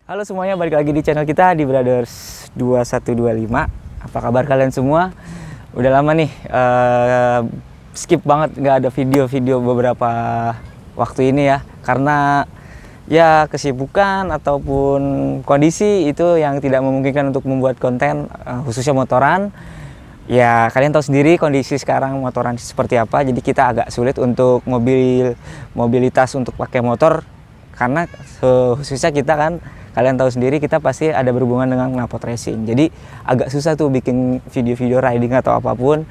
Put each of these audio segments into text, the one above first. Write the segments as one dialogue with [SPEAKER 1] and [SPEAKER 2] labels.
[SPEAKER 1] Halo semuanya, balik lagi di channel kita di Brothers 2125. Apa kabar kalian semua? Udah lama nih skip banget nggak ada video-video beberapa waktu ini ya, karena ya kesibukan ataupun kondisi itu yang tidak memungkinkan untuk membuat konten, khususnya motoran. Ya kalian tahu sendiri kondisi sekarang motoran seperti apa, jadi kita agak sulit untuk mobilitas untuk pakai motor, karena khususnya kita kan, kalian tahu sendiri kita pasti ada berhubungan dengan knalpot racing. Jadi agak susah tuh bikin video-video riding atau apapun,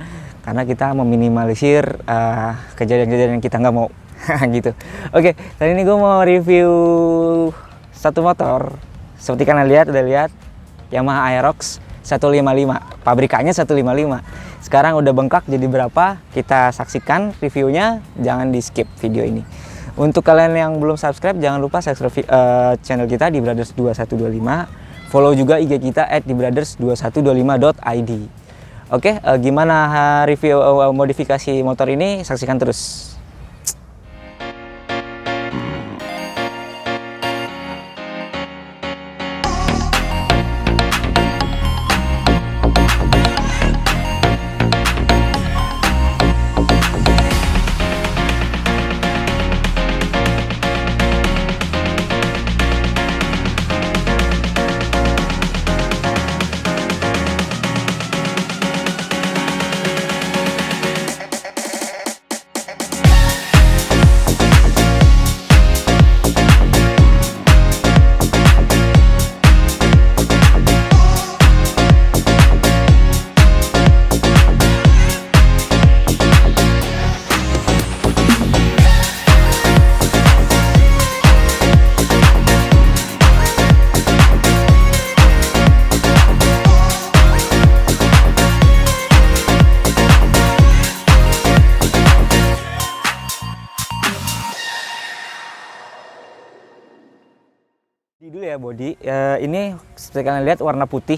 [SPEAKER 1] karena kita meminimalisir kejadian-kejadian yang kita nggak mau gitu. Oke, kali ini gue mau review satu motor. Seperti kalian lihat, udah lihat, Yamaha Aerox 155, pabrikannya 155. Sekarang udah bengkak jadi berapa? Kita saksikan reviewnya, jangan di skip video ini. Untuk kalian yang belum subscribe, jangan lupa subscribe channel kita di Brothers 2125. Follow juga IG kita @dibrothers2125.id. Oke, gimana review modifikasi motor ini? Saksikan terus. Dulu ya body, ini seperti kalian lihat warna putih.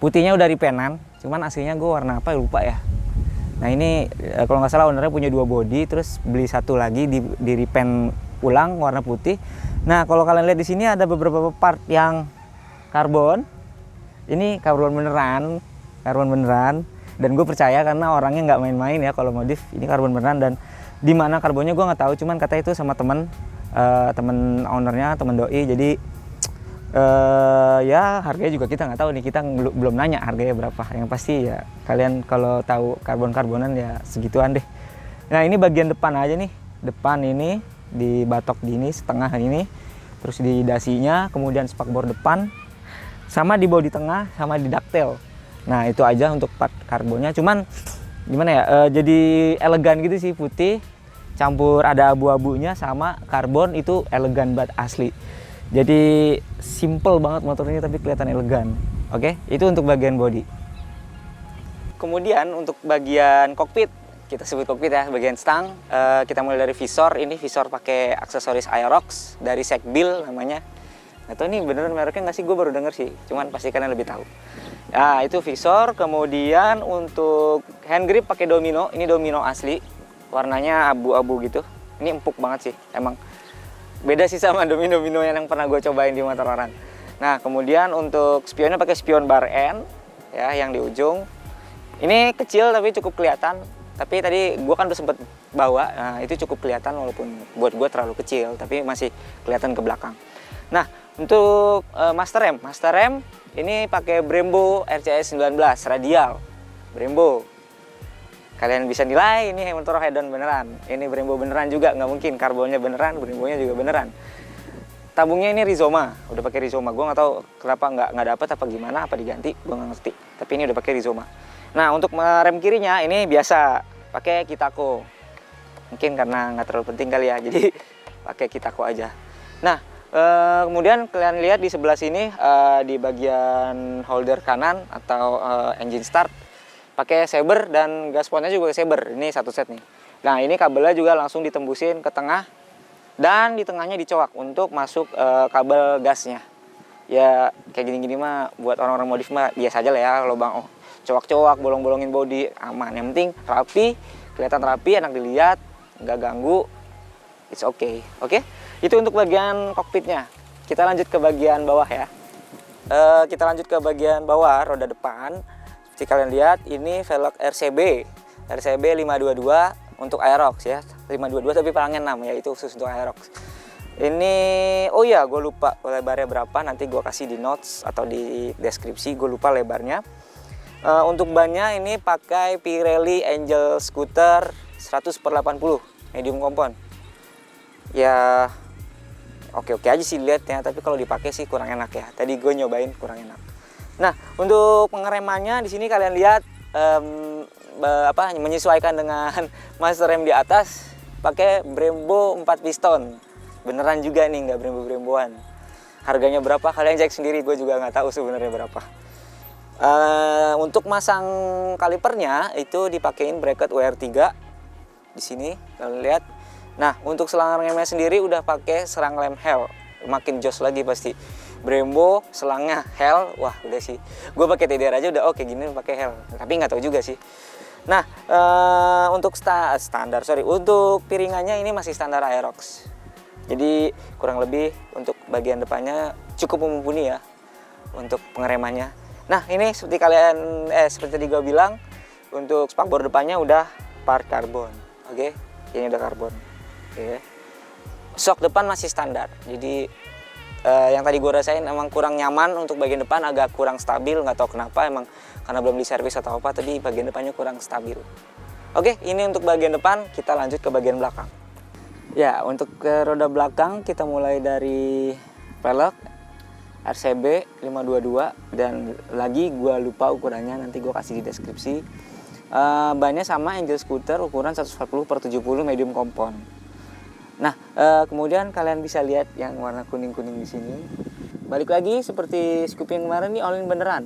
[SPEAKER 1] Putihnya udah repaintan, cuman aslinya gue warna apa lupa ya. Nah ini kalau nggak salah ownernya punya 2 body, terus beli satu lagi di repaint ulang warna putih. Nah kalau kalian lihat di sini ada beberapa part yang karbon. Ini karbon beneran, Dan gue percaya karena orangnya nggak main-main ya kalau modif. Ini karbon beneran, dan di mana karbonnya gue nggak tahu, cuman kata itu sama temen ownernya, temen doi. Jadi ya harganya juga kita nggak tahu nih, kita belum nanya harganya berapa. Yang pasti ya kalian kalau tahu karbon-karbonan ya segituan deh. Nah ini bagian depan aja nih, depan ini di batok gini setengah ini, terus di dasinya, kemudian spakbor depan, sama di bodi tengah, sama di daktel. Nah itu aja untuk part karbonnya, cuman gimana ya, jadi elegan gitu sih, putih campur ada abu-abunya sama karbon, itu elegan banget asli. Jadi simple banget motornya tapi kelihatan elegan. Oke, itu untuk bagian body. Kemudian untuk bagian kokpit, kita sebut kokpit ya, bagian stang. Kita mulai dari visor. Ini visor pakai aksesoris Aerox dari Sekbil namanya. Atau ini beneran mereknya nggak sih? Gue baru denger sih. Cuman pasti kalian lebih tahu. Nah itu visor. Kemudian untuk hand grip pakai Domino. Ini Domino asli. Warnanya abu-abu gitu. Ini empuk banget sih. Emang beda sih sama Domino yang pernah gue cobain di motor orang. Nah kemudian untuk spionnya pakai spion bar end ya, yang di ujung. Ini kecil tapi cukup kelihatan. Tapi tadi gue kan udah sempet bawa, nah itu cukup kelihatan walaupun buat gue terlalu kecil, tapi masih kelihatan ke belakang. Nah untuk master rem ini pakai Brembo RCS 19 radial Brembo. Kalian bisa nilai ini motor head-on beneran. Ini Brembo beneran juga, nggak mungkin. Karbonnya beneran, Brembonya juga beneran. Tabungnya ini Rizoma, udah pakai Rizoma. Gue nggak tahu kenapa nggak dapet apa gimana, apa diganti, gue nggak ngerti. Tapi ini udah pakai Rizoma. Nah untuk rem kirinya ini biasa pakai Kitako. Mungkin karena nggak terlalu penting kali ya, jadi pakai Kitako aja. Nah kemudian kalian lihat di sebelah sini di bagian holder kanan atau engine start, pakai Saber, dan gasponnya juga Saber. Ini satu set nih. Nah ini kabelnya juga langsung ditembusin ke tengah, dan di tengahnya dicoak untuk masuk kabel gasnya. Ya kayak gini-gini mah buat orang-orang modif mah biasa aja lah ya, lubang coak-coak, bolong-bolongin bodi, aman. Yang penting rapi, kelihatan rapi, enak dilihat, nggak ganggu, it's okay. Oke, itu untuk bagian kokpitnya. kita lanjut ke bagian bawah ya. Kita lanjut ke bagian bawah roda depan. Seperti kalian lihat, ini velg RCB 522 untuk Aerox ya. 522 tapi pelangnya 6 ya, itu khusus untuk Aerox. Ini, oh ya, gue lupa lebarnya berapa, nanti gue kasih di notes atau di deskripsi, gue lupa lebarnya. Untuk bannya ini pakai Pirelli Angel Scooter 100/80 medium compound. Ya oke-oke aja sih lihatnya, tapi kalau dipakai sih kurang enak ya. Tadi gue nyobain kurang enak. Nah, untuk pengeremannya di sini kalian lihat menyesuaikan dengan master rem di atas, pakai Brembo 4 piston. Beneran juga nih, nggak Brembo-Bremboan. Harganya berapa kalian cek sendiri, gue juga nggak tahu sebenarnya berapa. Untuk masang kalipernya itu dipakein bracket WR3 di sini kalian lihat. Nah, untuk selang remnya sendiri udah pakai selang lem Hell, makin jos lagi pasti. Brembo selangnya Hell, wah udah sih. Gue pakai TDR aja udah oke gini pakai Hell, tapi nggak tahu juga sih. Nah, untuk untuk piringannya ini masih standar Aerox. Jadi kurang lebih untuk bagian depannya cukup mumpuni ya untuk pengeremannya. Nah, ini seperti seperti tadi gue bilang, untuk spakbor depannya udah part karbon. Oke, ini udah karbon. Oke. Shock depan masih standar. Jadi yang tadi gue rasain emang kurang nyaman untuk bagian depan, agak kurang stabil, nggak tahu kenapa, emang karena belum diservis atau apa, tadi bagian depannya kurang stabil. Oke, ini untuk bagian depan, kita lanjut ke bagian belakang. Ya, untuk ke roda belakang kita mulai dari velg RCB 522 dan lagi gue lupa ukurannya, nanti gue kasih di deskripsi. Bannya sama Angel Scooter ukuran 140/70 medium compound. Nah, kemudian kalian bisa lihat yang warna kuning-kuning di sini. Balik lagi seperti Scoopy yang kemarin, ini all-in beneran.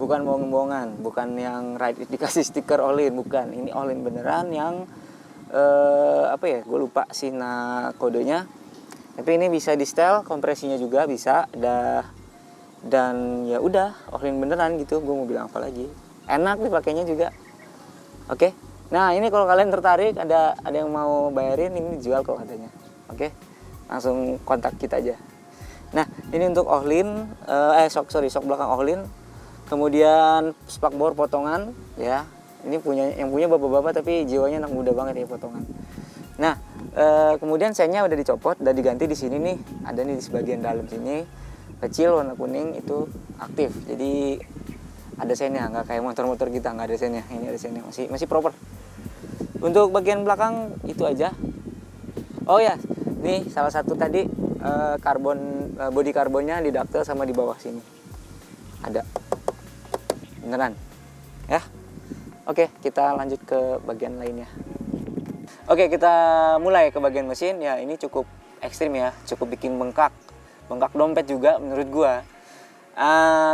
[SPEAKER 1] Bukan bohong-bohongan, bukan yang Ride It dikasih stiker all-in, bukan. Ini all-in beneran yang gue lupa sih kodenya. Tapi ini bisa di setel, kompresinya juga bisa, dan ya udah all-in beneran gitu. Gue mau bilang apa lagi? Enak dipakainya juga. Oke. Nah, ini kalau kalian tertarik, ada yang mau bayarin, ini dijual kalau katanya. Oke. Langsung kontak kita aja. Nah, ini untuk all-in, shock belakang all-in. Kemudian spakbor potongan ya. Ini yang punya bapak-bapak tapi jiwanya anak muda banget ya, potongan. Nah, kemudian sennya udah dicopot, udah diganti di sini nih. Ada nih di sebagian dalam sini kecil warna kuning itu aktif. Jadi ada sennya, nggak kayak motor-motor kita nggak ada sennya. Ini ada sennya, masih proper. Untuk bagian belakang itu aja. Oh ya, nih salah satu tadi body karbonnya di ductile sama di bawah sini ada. Beneran ya. Oke, kita lanjut ke bagian lainnya. Oke, kita mulai ke bagian mesin. Ya, ini cukup ekstrim ya, cukup bikin bengkak dompet juga menurut gua.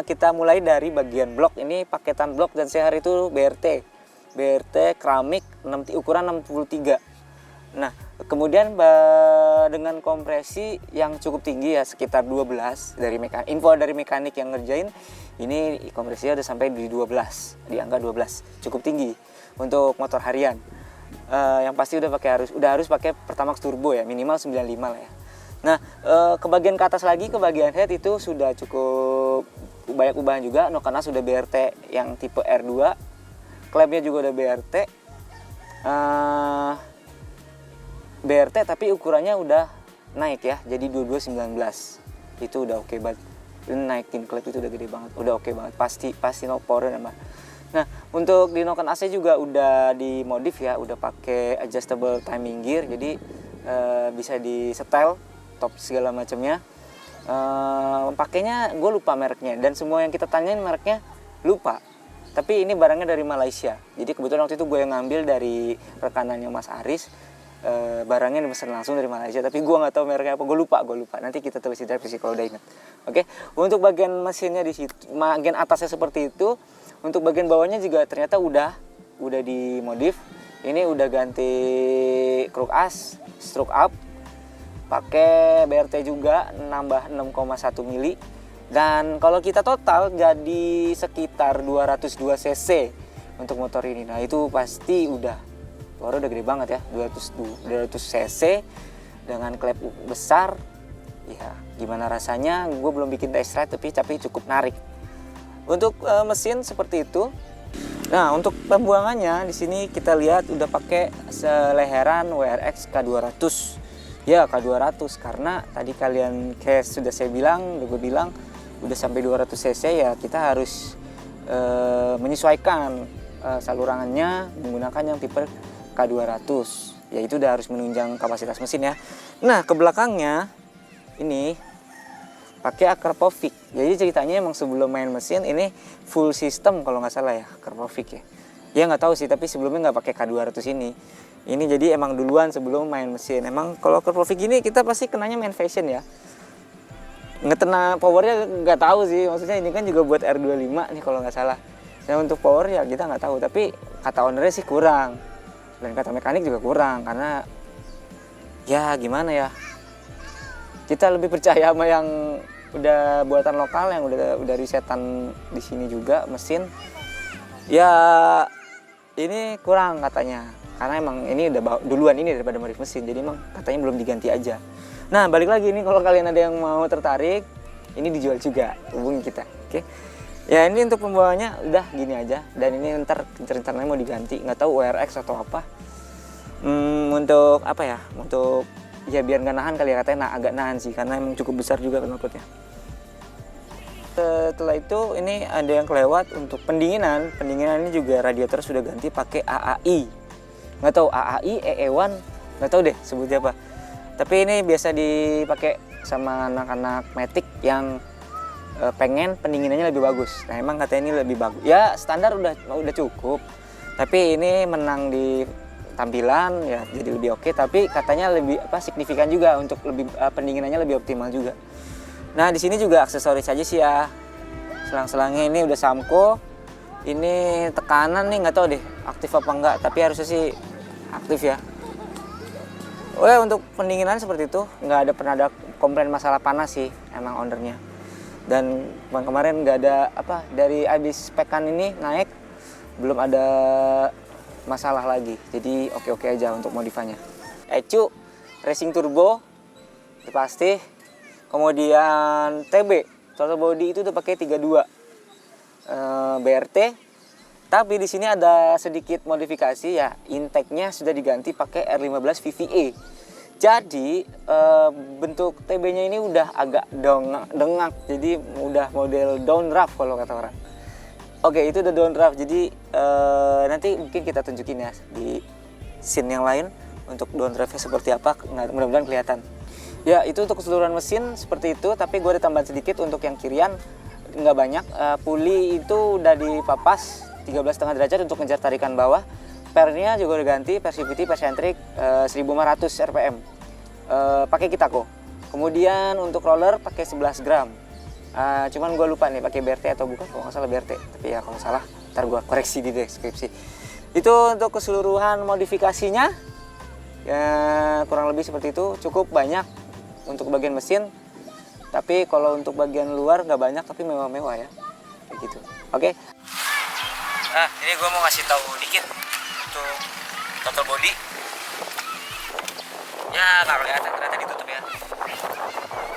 [SPEAKER 1] Kita mulai dari bagian blok. Ini paketan blok dan CHR itu BRT keramik ukuran 63. Nah, kemudian dengan kompresi yang cukup tinggi ya, sekitar 12 dari info dari mekanik yang ngerjain. Ini kompresinya udah sampai di 12, di angka 12, cukup tinggi untuk motor harian. Yang pasti udah harus pakai Pertamax turbo ya, minimal 95 lah ya. Nah, ke bagian ke atas lagi, ke bagian head itu sudah cukup banyak ubahan juga. Karena sudah BRT yang tipe R2, klepnya juga udah BRT tapi ukurannya udah naik ya, jadi 2219. Itu udah oke banget. Naikin klep itu udah gede banget, udah oke banget, pasti no power nambah. Nah, untuk di noken AC juga udah dimodif ya, udah pakai adjustable timing gear, jadi bisa di setel top segala macamnya. Pakainya gue lupa mereknya, dan semua yang kita tanyain mereknya lupa. Tapi ini barangnya dari Malaysia, jadi kebetulan waktu itu gue yang ngambil dari rekanannya Mas Aris. Barangnya dipesan langsung dari Malaysia, tapi gue nggak tahu mereknya apa, gue lupa. Nanti kita tulis di deskripsi kalau udah inget. Oke, untuk bagian mesinnya di situ, bagian atasnya seperti itu. Untuk bagian bawahnya juga ternyata udah dimodif. Ini udah ganti kruk as, stroke up, pakai BRT juga, nambah 6,1 mili. Dan kalau kita total jadi sekitar 202 cc untuk motor ini. Nah, itu pasti udah gede banget ya, 200 cc dengan klep besar, Ya gimana rasanya gue belum bikin test ride, tapi cukup menarik. Untuk mesin seperti itu. Nah untuk pembuangannya di sini kita lihat udah pakai seleheran WRX K200. Ya K200 karena tadi kalian kayak sudah saya bilang, udah gue bilang udah sampai 200 cc ya kita harus menyesuaikan salurannya menggunakan yang tipe K200. Ya itu udah harus menunjang kapasitas mesin ya. Nah ke belakangnya ini pakai Akrapovic. Jadi ceritanya emang sebelum main mesin ini full system kalau nggak salah ya Akrapovic ya. Ya nggak tahu sih, tapi sebelumnya nggak pakai K200 ini. Ini jadi emang duluan sebelum main mesin. Emang kalau Akrapovic ini kita pasti kenanya main fashion ya. Ngetena powernya nggak tahu sih. Maksudnya ini kan juga buat R25 nih kalau nggak salah. Nah untuk power ya kita nggak tahu. Tapi kata ownernya sih kurang. Dan kata mekanik juga kurang karena ya gimana ya. Kita lebih percaya sama yang udah buatan lokal yang udah risetan di sini juga mesin. Ya ini kurang katanya. Karena emang ini udah duluan ini daripada modif mesin. Jadi emang katanya belum diganti aja. Nah, balik lagi nih kalau kalian ada yang mau tertarik, ini dijual juga. Hubungi kita, oke? Ya, ini untuk pembawaannya udah gini aja dan ini ntar rencananya mau diganti, nggak tahu WRX atau apa. Untuk apa ya? Untuk ya biar nggak nahan kali ya katanya, agak nahan sih karena emang cukup besar juga knalpotnya. Setelah itu ini ada yang kelewat untuk pendinginan ini juga radiator sudah ganti pakai AAI. Nggak tahu AAI, EE1, nggak tahu deh sebutnya apa. Tapi ini biasa dipakai sama anak-anak Matic yang pengen pendinginannya lebih bagus. Nah emang katanya ini lebih bagus. Ya standar udah cukup. Tapi ini menang di tampilan ya jadi lebih oke. Tapi katanya lebih signifikan juga untuk lebih pendinginannya lebih optimal juga. Nah di sini juga aksesoris aja sih ya. Selang-selangnya ini udah Samco. Ini tekanan nih nggak tahu deh aktif apa enggak. Tapi harusnya sih aktif ya. Oh ya untuk pendinginan seperti itu nggak pernah ada komplain masalah panas sih emang ownernya. Dan kemarin nggak ada dari habis pekan ini naik belum ada masalah lagi. Jadi oke aja untuk modifannya. ECU Racing Turbo itu pasti. Kemudian TB total body itu udah pakai 32 BRT. Tapi di sini ada sedikit modifikasi ya, intake-nya sudah diganti pakai R15 VVA. Jadi bentuk TB-nya ini udah agak dengak, jadi udah model downdraft kalau kata orang. Oke, itu udah downdraft. Jadi nanti mungkin kita tunjukin ya di scene yang lain untuk downdraft-nya seperti apa. Mudah-mudahan kelihatan. Ya itu untuk keseluruhan mesin seperti itu. Tapi gue ada tambahan sedikit untuk yang kirian nggak banyak. Puli itu udah dipapas 13,5 derajat untuk ngejar tarikan bawah. Pernya juga udah ganti, Persivity, Persentrik 1500 rpm. Pakai Kitako. Kemudian untuk roller pakai 11 gram. Cuman gue lupa nih pakai BRT atau bukan, kalau nggak salah BRT. Tapi ya kalau salah, ntar gue koreksi di deskripsi. Itu untuk keseluruhan modifikasinya. Ya kurang lebih seperti itu, cukup banyak untuk bagian mesin. Tapi kalau untuk bagian luar nggak banyak, tapi mewah-mewah ya. Kayak gitu. Oke. Nah, ini gue mau ngasih tahu dikit untuk total body. Ya, nggak kelihatan ternyata ditutup ya.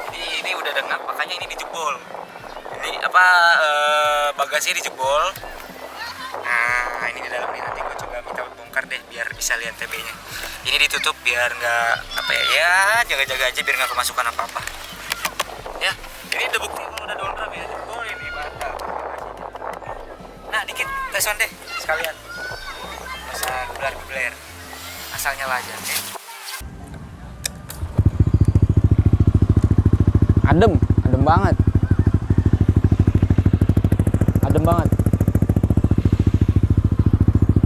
[SPEAKER 1] Jadi ini udah dengap, makanya ini dijebol. Ini bagasinya dijebol. Nah, ini di dalam nih nanti gue coba minta bongkar deh biar bisa lihat TB-nya. Ini ditutup biar nggak jaga-jaga aja biar nggak kemasukan apa-apa. Ya, ini udah bukti kalau udah downdraft ya. Jebol ini mantap. Nah dikit tes on deh sekalian, masa gular-gular asal nyala aja, oke? Adem banget,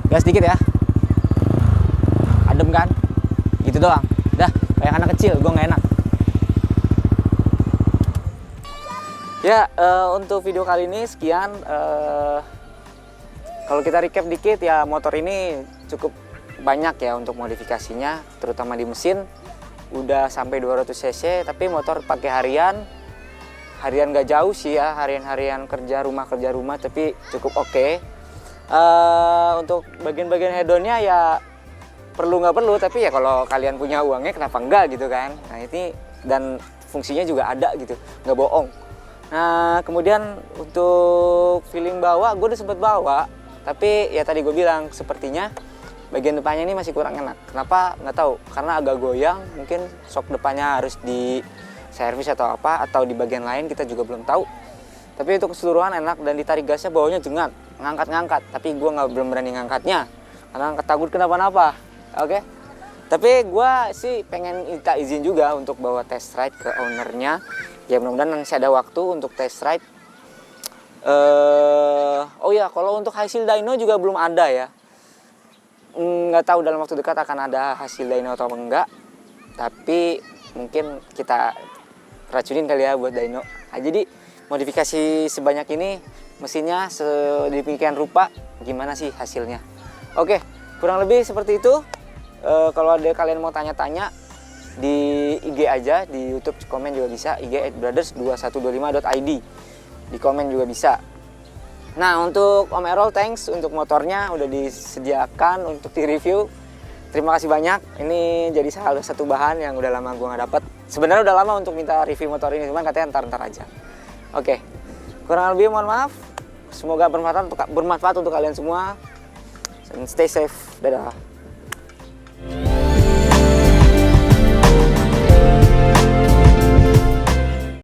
[SPEAKER 1] gas dikit ya, adem kan, gitu doang, dah kayak anak kecil, gue nggak enak. Ya untuk video kali ini sekian. Kalau kita recap dikit ya, motor ini cukup banyak ya untuk modifikasinya, terutama di mesin. Udah sampai 200 cc, tapi motor pakai harian gak jauh sih ya, harian kerja rumah, tapi cukup oke. Untuk bagian-bagian hedonnya ya perlu nggak perlu, tapi ya kalau kalian punya uangnya kenapa enggak gitu kan. Nah ini dan fungsinya juga ada gitu, nggak bohong. Nah kemudian untuk feeling bawa, gue udah sempet bawa, tapi ya tadi gue bilang sepertinya bagian depannya ini masih kurang enak. Kenapa? Nggak tahu, karena agak goyang, mungkin shock depannya harus di servis atau apa, atau di bagian lain kita juga belum tahu. Tapi untuk keseluruhan enak, dan ditarik gasnya bawahnya jengat, ngangkat-ngangkat, tapi gue belum berani ngangkatnya karena takut kenapa-napa. Oke. Tapi gue sih pengen minta izin juga untuk bawa test ride ke ownernya. Ya mudah-mudahan masih ada waktu untuk test ride. Oh ya, kalau untuk hasil dyno juga belum ada ya. Nggak tahu dalam waktu dekat akan ada hasil dyno atau enggak. Tapi mungkin kita racunin kali ya buat dyno. Nah, jadi modifikasi sebanyak ini mesinnya sedemikian rupa, gimana sih hasilnya? Oke, kurang lebih seperti itu. Kalau ada kalian mau tanya-tanya di IG aja, di YouTube komen juga bisa, IG @brothers2125.id, di komen juga bisa. Nah untuk Om Errol, thanks untuk motornya udah disediakan untuk di review. Terima kasih banyak, ini jadi salah satu bahan yang udah lama gue gak dapet. Sebenarnya udah lama untuk minta review motor ini, cuman katanya ntar aja. Oke, kurang lebih mohon maaf. Semoga bermanfaat untuk kalian semua. And stay safe, dadah.